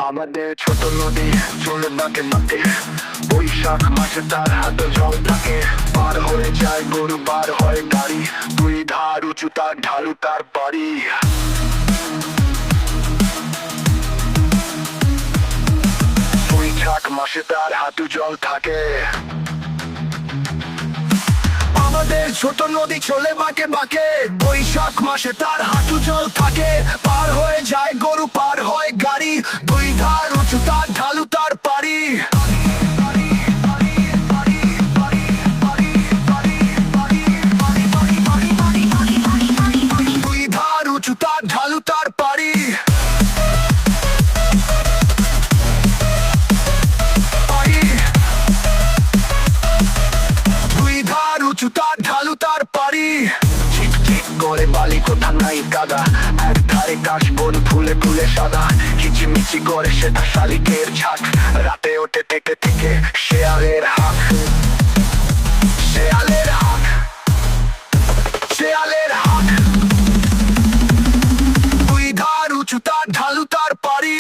আমাদের ছোট নদী চলে বাঁকে বাঁকে, বৈশাখ মাসে তার হাতে জল থাকে। পার হয়ে যায় গরু, পার হয় গাড়ি, দুই ধার উঁচু তার ঢালু তার বাড়ি। বৈশাখ মাসে তার হাঁটু জল থাকে। আমাদের ছোট নদী চলে বাঁকে বাঁকে, বৈশাখ মাসে তার হাঁটু জল থাকে। পার হয়ে যায় গরু, পার হয় গাড়ি, দুই ধার উঁচু তার ঢালু তার পাড়ি। দুই ধার উঁচু তার ঢালু তার পাড়ি। উঁচু তার ঢালু তার পাড়ি। ঠিক ঠিক করে বালি, কোথা নাই কাদা, এক ধারে কাশ বন ফুলে ফুলে সাদা। কিচিমিচি করে সেটা শালিকের ঝাঁক, রাতে ওঠে থেকে থেকে শেয়ালের হাঁক। শেয়ালের হাঁক, শেয়ালের হাঁক। দুই ধার উঁচু তার ঢালু তার পাড়ি।